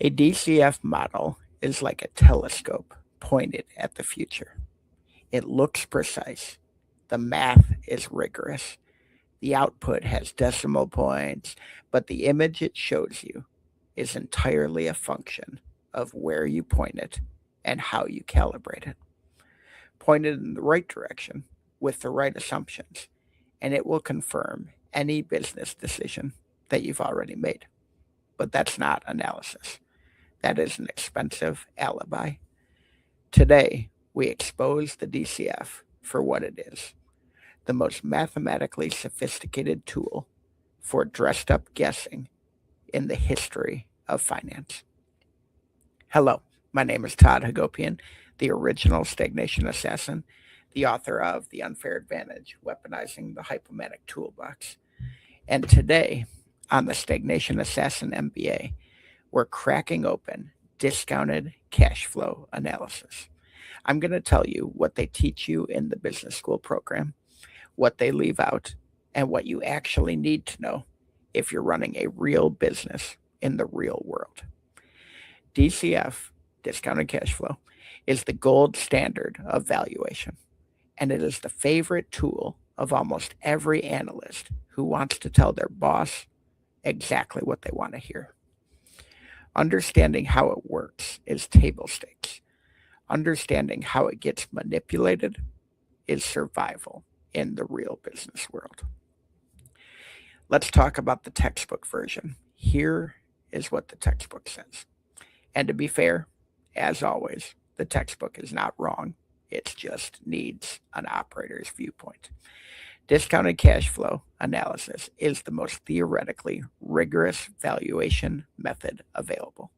A DCF model is like a telescope pointed at the future. It looks precise. The math is rigorous. The output has decimal points, but the image it shows you is entirely a function of where you point it and how you calibrate it. Point it in the right direction with the right assumptions, and it will confirm any business decision that you've already made. But that's not analysis. That is an expensive alibi. Today, we expose the DCF for what it is, the most mathematically sophisticated tool for dressed up guessing in the history of finance. Hello, my name is Todd Hagopian, the original Stagnation Assassin, the author of The Unfair Advantage Weaponizing the Hypomanic Toolbox. And today, on the Stagnation Assassin MBA, we're cracking open discounted cash flow analysis. I'm going to tell you what they teach you in the business school program, what they leave out, and what you actually need to know if you're running a real business in the real world. DCF, discounted cash flow, is the gold standard of valuation, and it is the favorite tool of almost every analyst who wants to tell their boss exactly what they want to hear. Understanding how it works is table stakes. Understanding how it gets manipulated is survival in the real business world. Let's talk about the textbook version. Here is what the textbook says. And to be fair, as always, the textbook is not wrong. It just needs an operator's viewpoint. Discounted cash flow analysis is the most theoretically rigorous valuation method available.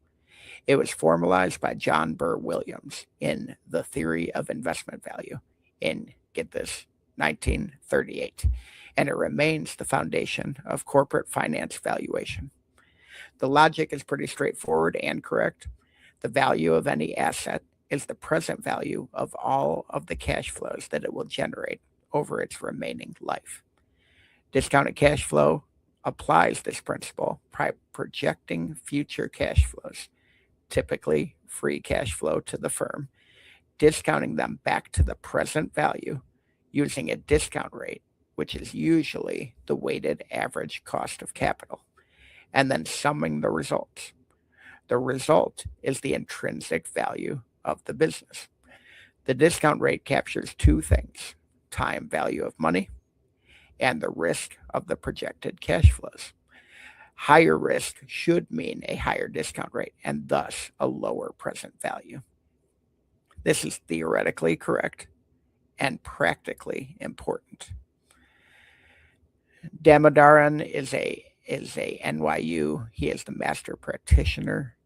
It was formalized by John Burr Williams in The Theory of Investment Value in, get this, 1938, and it remains the foundation of corporate finance valuation. The logic is pretty straightforward and correct. The value of any asset is the present value of all of the cash flows that it will generate over its remaining life. Discounted cash flow applies this principle by projecting future cash flows, typically free cash flow to the firm, discounting them back to the present value using a discount rate, which is usually the weighted average cost of capital, and then summing the results. The result is the intrinsic value of the business. The discount rate captures two things: time value of money and the risk of the projected cash flows. Higher risk should mean a higher discount rate and thus a lower present value. This is theoretically correct and practically important. Damodaran is a NYU. He is the master practitioner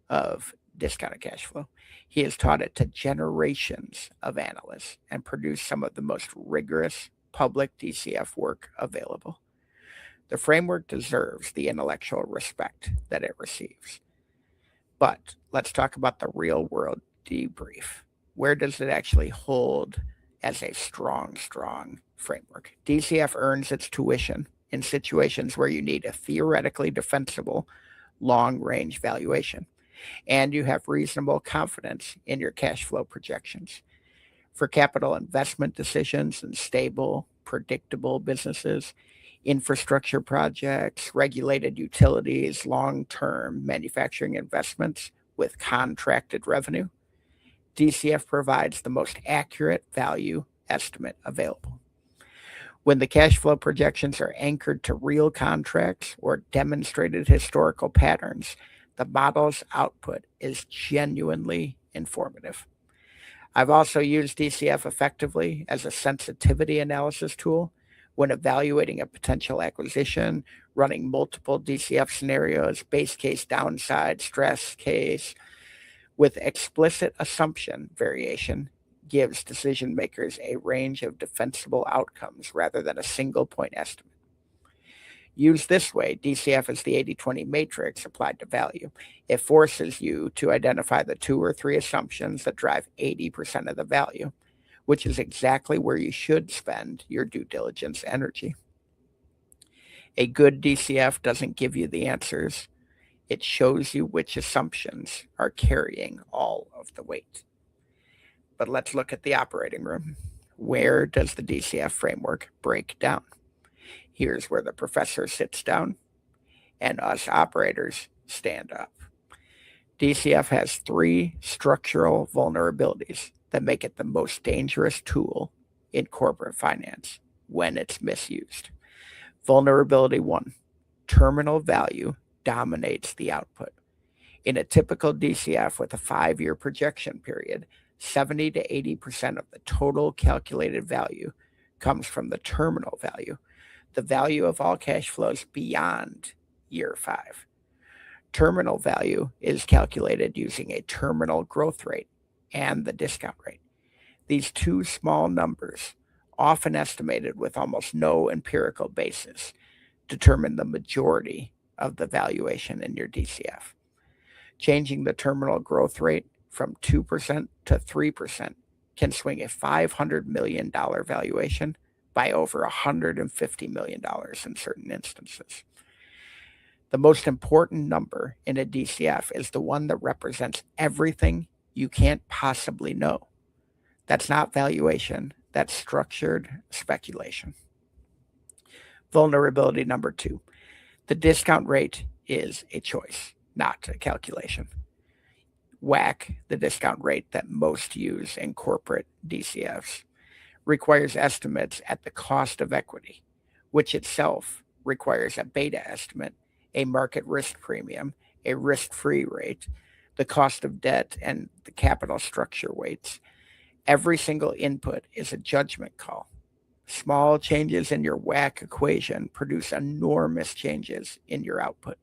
of discounted cash flow. He has taught it to generations of analysts and produced some of the most rigorous public DCF work available. The framework deserves the intellectual respect that it receives. But let's talk about the real world debrief. Where does it actually hold as a strong framework? DCF earns its tuition in situations where you need a theoretically defensible long range valuation and you have reasonable confidence in your cash flow projections. For capital investment decisions and stable, predictable businesses, infrastructure projects, regulated utilities, long-term manufacturing investments with contracted revenue, DCF provides the most accurate value estimate available. When the cash flow projections are anchored to real contracts or demonstrated historical patterns, the model's output is genuinely informative. I've also used DCF effectively as a sensitivity analysis tool when evaluating a potential acquisition, running multiple DCF scenarios, base case downside, stress case, with explicit assumption variation gives decision makers a range of defensible outcomes rather than a single point estimate. Used this way, DCF is the 80-20 matrix applied to value. It forces you to identify the 2 or 3 assumptions that drive 80% of the value, which is exactly where you should spend your due diligence energy. A good DCF doesn't give you the answers. It shows you which assumptions are carrying all of the weight. But let's look at the operating room. Where does the DCF framework break down? Here's where the professor sits down and us operators stand up. DCF has 3 structural vulnerabilities that make it the most dangerous tool in corporate finance when it's misused. Vulnerability 1, terminal value dominates the output. In a typical DCF with a 5-year projection period, 70 to 80% of the total calculated value comes from the terminal value, the value of all cash flows beyond year 5. Terminal value is calculated using a terminal growth rate and the discount rate. These 2 small numbers, often estimated with almost no empirical basis, determine the majority of the valuation in your DCF. Changing the terminal growth rate from 2% to 3% can swing a $500 million valuation by over $150 million in certain instances. The most important number in a DCF is the one that represents everything you can't possibly know. That's not valuation, that's structured speculation. Vulnerability number 2. The discount rate is a choice, not a calculation. WACC, the discount rate that most use in corporate DCFs, requires estimates at the cost of equity, which itself requires a beta estimate, a market risk premium, a risk-free rate, the cost of debt, and the capital structure weights. Every single input is a judgment call. Small changes in your WACC equation produce enormous changes in your output.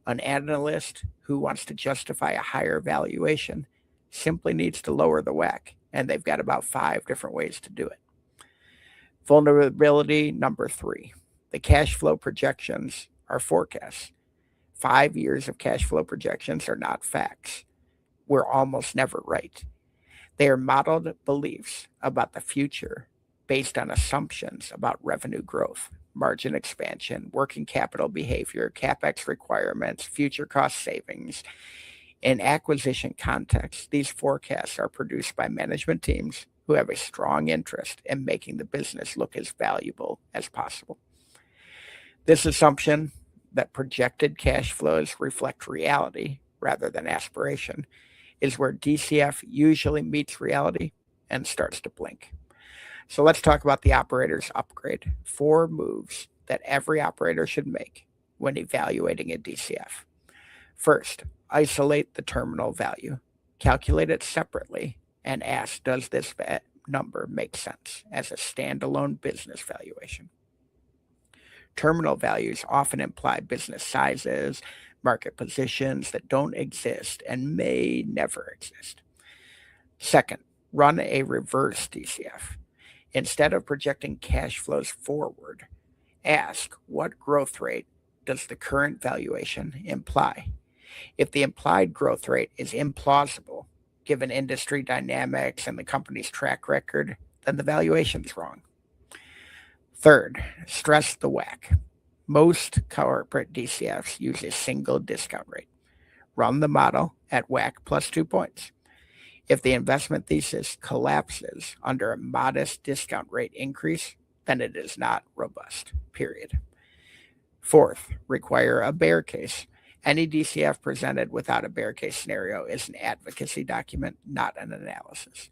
An analyst who wants to justify a higher valuation simply needs to lower the WACC, and they've got about 5 different ways to do it. Vulnerability number 3. The cash flow projections are forecasts. 5 years of cash flow projections are not facts. We're almost never right. They are modeled beliefs about the future based on assumptions about revenue growth, margin expansion, working capital behavior, CapEx requirements, future cost savings. In acquisition context, these forecasts are produced by management teams who have a strong interest in making the business look as valuable as possible. This assumption that projected cash flows reflect reality rather than aspiration is where DCF usually meets reality and starts to blink. So let's talk about the operator's upgrade. 4 moves that every operator should make when evaluating a DCF. First, isolate the terminal value. Calculate it separately and ask, does this number make sense as a standalone business valuation? Terminal values often imply business sizes, market positions that don't exist and may never exist. Second, run a reverse DCF. Instead of projecting cash flows forward, ask, what growth rate does the current valuation imply? If the implied growth rate is implausible, given industry dynamics and the company's track record, then the valuation's wrong. Third, stress the WACC. Most corporate DCFs use a single discount rate. Run the model at WACC plus 2 points. If the investment thesis collapses under a modest discount rate increase, then it is not robust, period. Fourth, require a bear case. Any DCF presented without a bear case scenario is an advocacy document, not an analysis.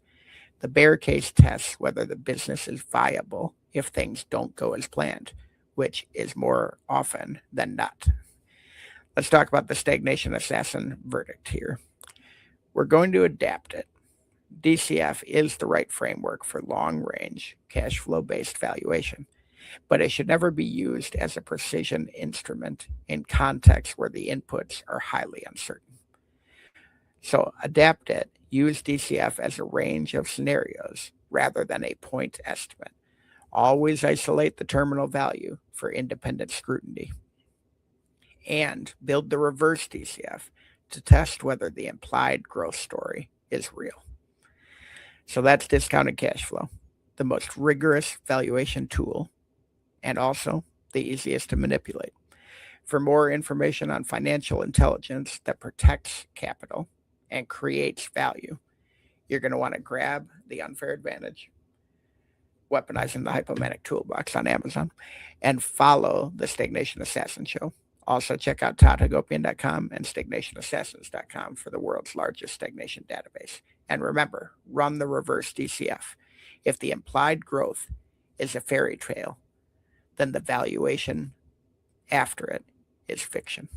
The bear case tests whether the business is viable if things don't go as planned, which is more often than not. Let's talk about the Stagnation Assassin verdict here. We're going to adapt it. DCF is the right framework for long-range cash flow-based valuation, but it should never be used as a precision instrument in contexts where the inputs are highly uncertain. So adapt it. Use DCF as a range of scenarios rather than a point estimate. Always isolate the terminal value for independent scrutiny. And build the reverse DCF to test whether the implied growth story is real. So that's discounted cash flow, the most rigorous valuation tool, and also the easiest to manipulate. For more information on financial intelligence that protects capital and creates value, you're going to want to grab The Unfair Advantage, Weaponizing the Hypomanic Toolbox on Amazon, and follow the Stagnation Assassin Show. Also, check out toddhagopian.com and stagnationassassins.com for the world's largest stagnation database. And remember, run the reverse DCF. If the implied growth is a fairy tale, then the valuation after it is fiction.